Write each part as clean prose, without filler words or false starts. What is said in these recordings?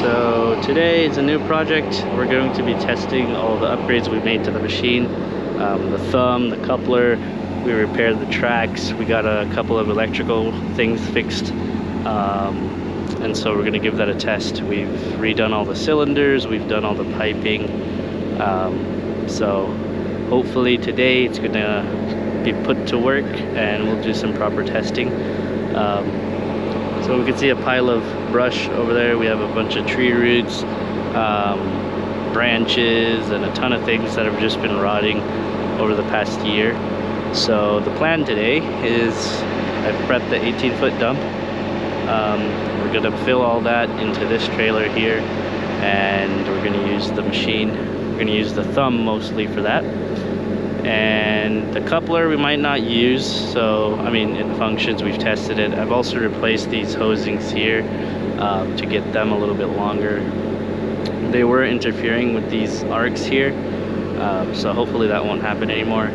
So today is a new project. We're going to be testing all the upgrades we made to the machine. The thumb, the coupler, we repaired the tracks, we got a couple of electrical things fixed. And so we're going to give that a test. We've redone all the cylinders, we've done all the piping. So hopefully today it's going to be put to work and we'll do some proper testing. So we can see a pile of brush over there. We have a bunch of tree roots, branches, and a ton of things that have just been rotting over the past year. So the plan today is I've prepped the 18-foot dump. We're going to fill all that into this trailer here, and we're going to use the machine. We're going to use the thumb mostly for that. And the coupler we might not use, so I mean it functions, we've tested it. I've also replaced these hosings here to get them a little bit longer. They were interfering with these arcs here, so hopefully that won't happen anymore.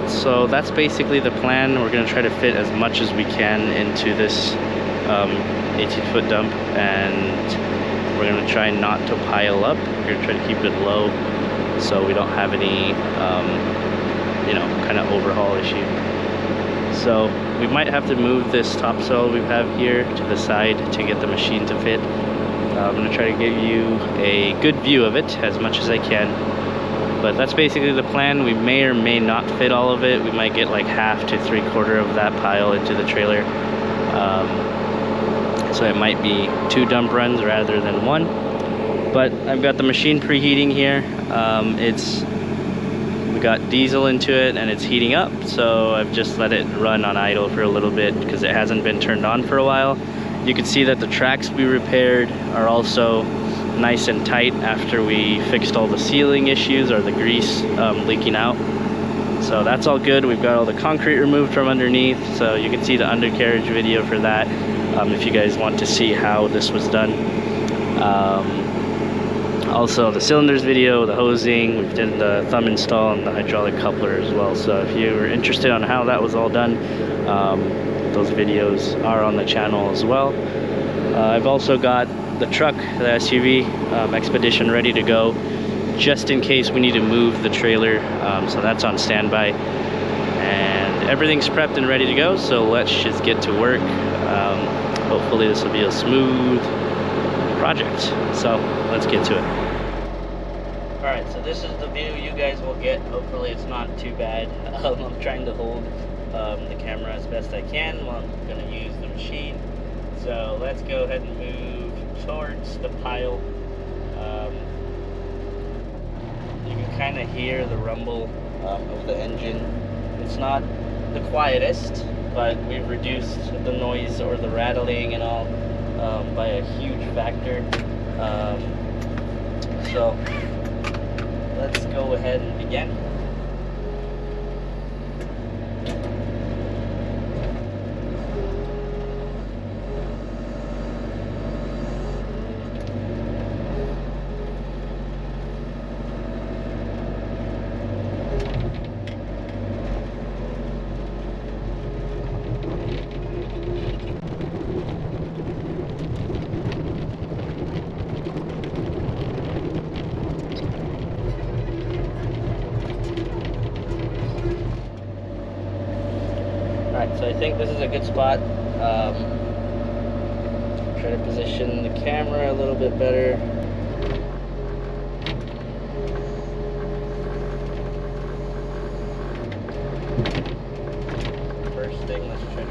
So that's basically the plan. We're going to try to fit as much as we can into this 18-foot dump, and we're going to try not to pile up. We're going to try to keep it low so we don't have any you know, kind of overhaul issue. So we might have to move this topsoil we have here to the side to get the machine to fit. I'm going to try to give you a good view of it as much as I can, but that's basically the plan. We may or may not fit all of it. We might get like half to 3/4 of that pile into the trailer, so it might be 2 dump runs rather than 1. But I've got the machine preheating here. We got diesel into it and it's heating up, so I've just let it run on idle for a little bit because it hasn't been turned on for a while. You can see that the tracks we repaired are also nice and tight after we fixed all the sealing issues or the grease leaking out. So that's all good. We've got all the concrete removed from underneath, so you can see the undercarriage video for that if you guys want to see how this was done. Also the cylinders video, the hosing, we've done the thumb install and the hydraulic coupler as well. So if you were interested on how that was all done, those videos are on the channel as well. I've also got the truck, the SUV Expedition, ready to go just in case we need to move the trailer. So that's on standby. And everything's prepped and ready to go, so let's just get to work. Hopefully this will be a smooth project. So let's get to it. Alright, so this is the view you guys will get. Hopefully it's not too bad. I'm trying to hold the camera as best I can while I'm going to use the machine. So let's go ahead and move towards the pile. You can kind of hear the rumble of the engine. It's not the quietest, but we've reduced the noise or the rattling and all by a huge factor. So let's go ahead and begin. Alright, so I think this is a good spot. Try to position the camera a little bit better. First thing, let's try to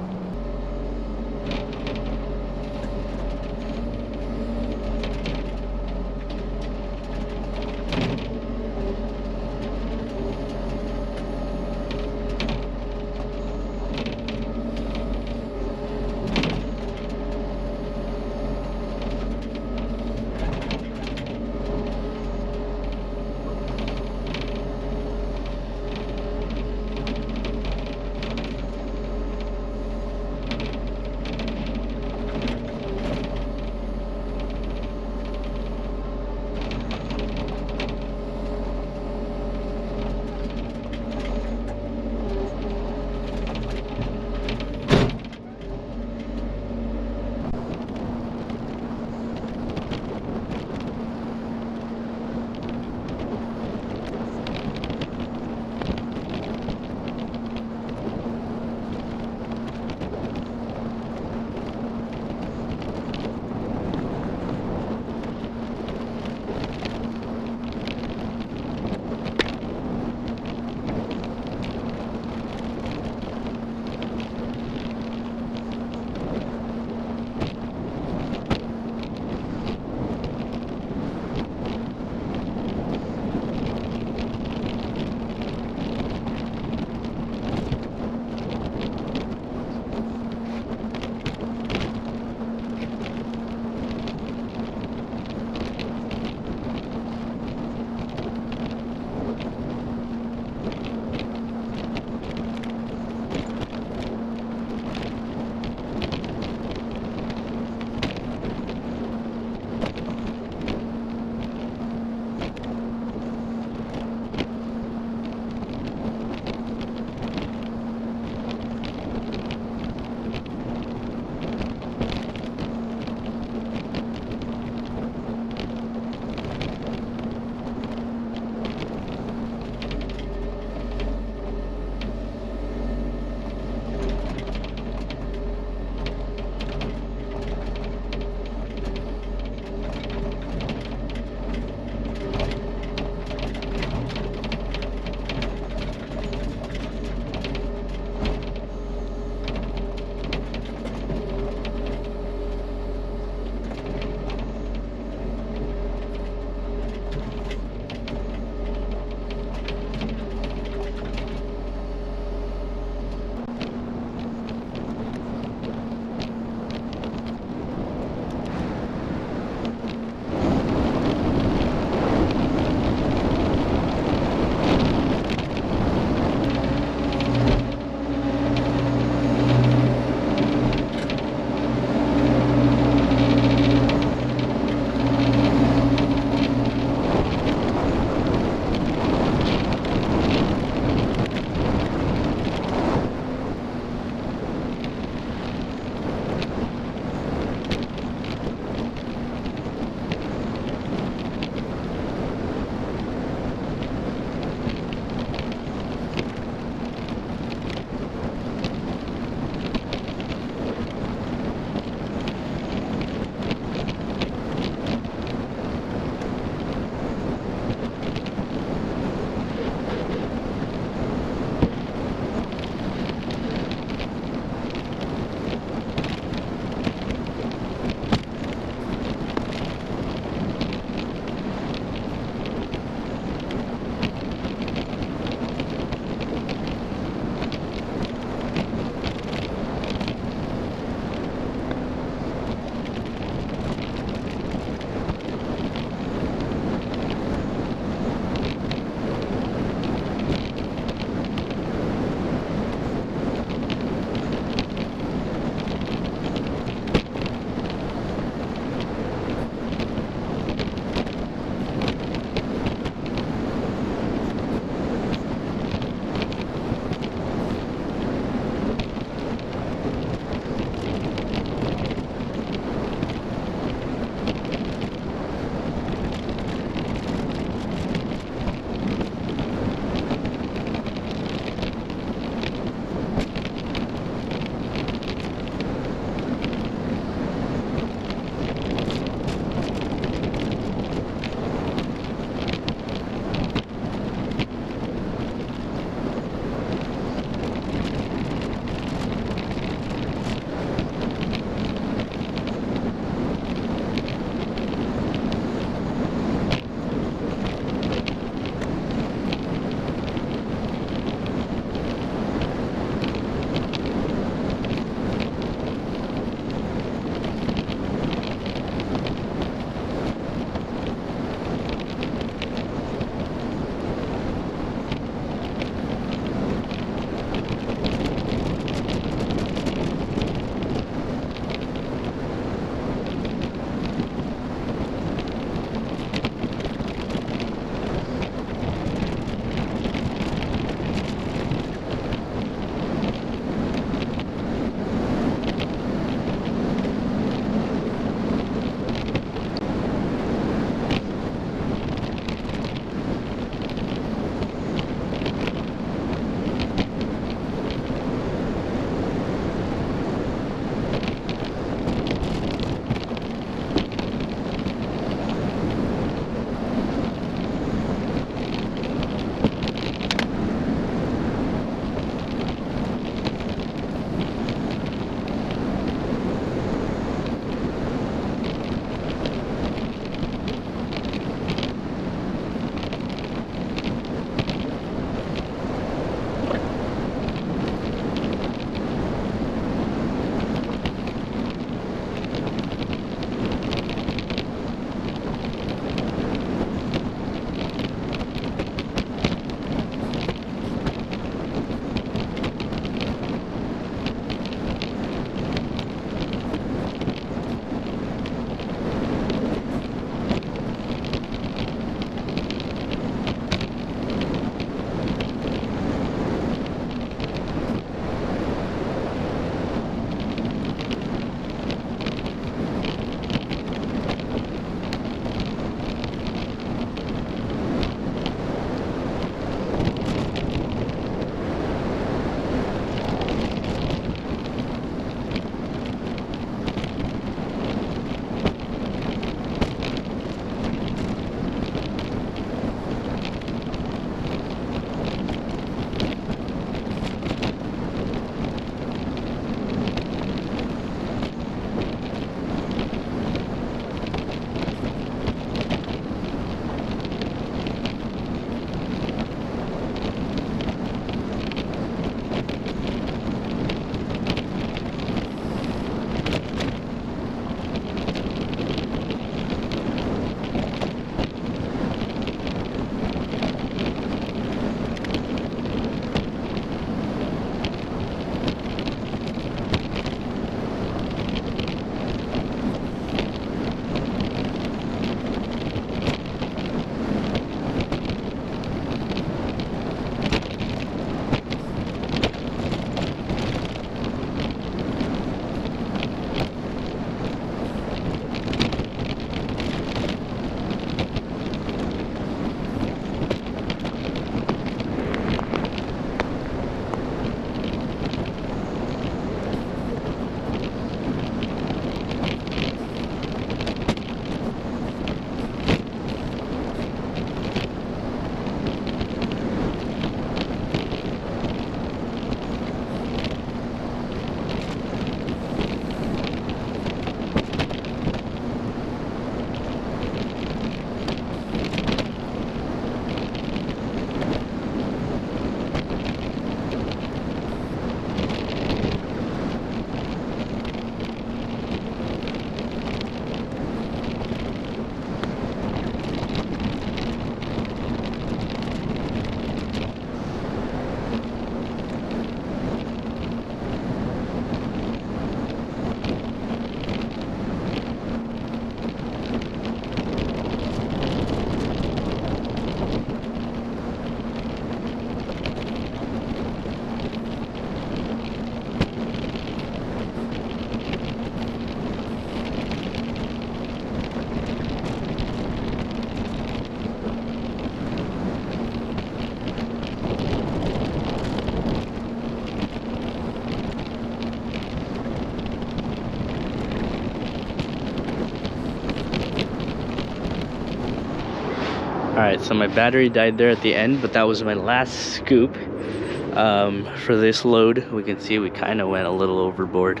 Alright, so my battery died there at the end, but that was my last scoop for this load. We can see we kind of went a little overboard.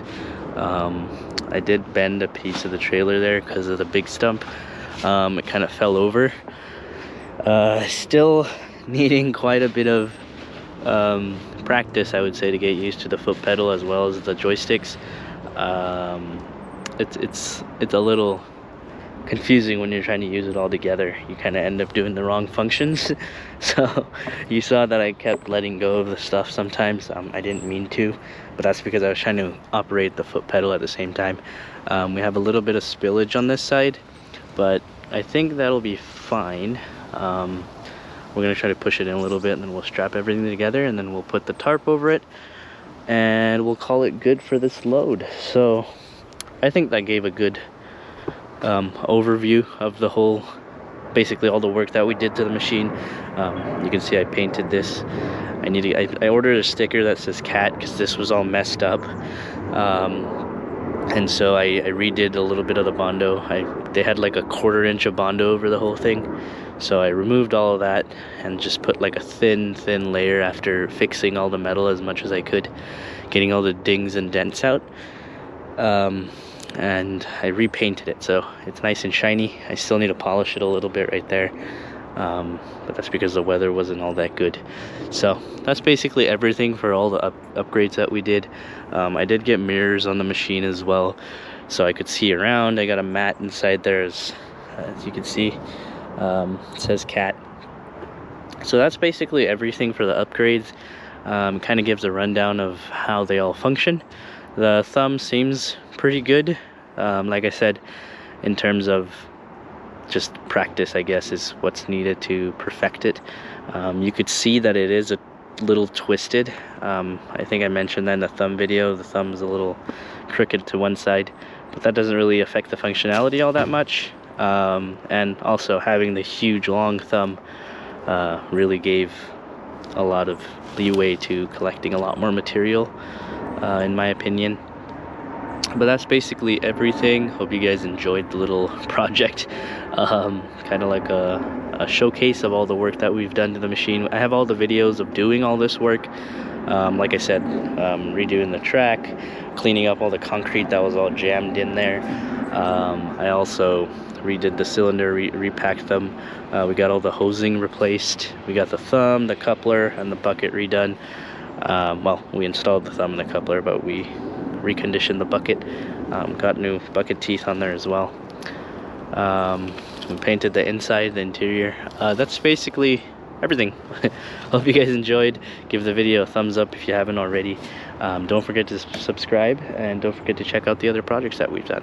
I did bend a piece of the trailer there because of the big stump. It kind of fell over. Still needing quite a bit of practice, I would say, to get used to the foot pedal as well as the joysticks. It's a little confusing when you're trying to use it all together. You kind of end up doing the wrong functions. So you saw that I kept letting go of the stuff sometimes. I didn't mean to, but that's because I was trying to operate the foot pedal at the same time. We have a little bit of spillage on this side, but I think that'll be fine. We're gonna try to push it in a little bit, and then we'll strap everything together, and then we'll put the tarp over it, and we'll call it good for this load. So I think that gave a good overview of the whole, basically all the work that we did to the machine. You can see I painted this. I ordered a sticker that says cat because this was all messed up, and so I redid a little bit of the Bondo. They had like a 1/4 inch of Bondo over the whole thing, so I removed all of that and just put like a thin layer after fixing all the metal as much as I could, getting all the dings and dents out. And I repainted it, so it's nice and shiny. I still need to polish it a little bit right there, but that's because the weather wasn't all that good. So that's basically everything for all the upgrades that we did. I did get mirrors on the machine as well, so I could see around. I got a mat inside there, as you can see. It says cat. So that's basically everything for the upgrades. Kind of gives a rundown of how they all function. The thumb seems pretty good. Like I said, in terms of just practice, I guess, is what's needed to perfect it. You could see that it is a little twisted. I think I mentioned that in the thumb video. The thumb is a little crooked to one side, but that doesn't really affect the functionality all that much. And also having the huge long thumb really gave a lot of leeway to collecting a lot more material, in my opinion. But that's basically everything. Hope you guys enjoyed the little project. Kind of like a showcase of all the work that we've done to the machine. I have all the videos of doing all this work. Like I said, redoing the track, cleaning up all the concrete that was all jammed in there. I also redid the cylinder, repacked them. We got all the hosing replaced. We got the thumb, the coupler, and the bucket redone. Well, we installed the thumb and the coupler, but we reconditioned the bucket. Got new bucket teeth on there as well. We painted the inside, the interior. That's basically everything. Hope you guys enjoyed. Give the video a thumbs up if you haven't already. Don't forget to subscribe, and don't forget to check out the other projects that we've done.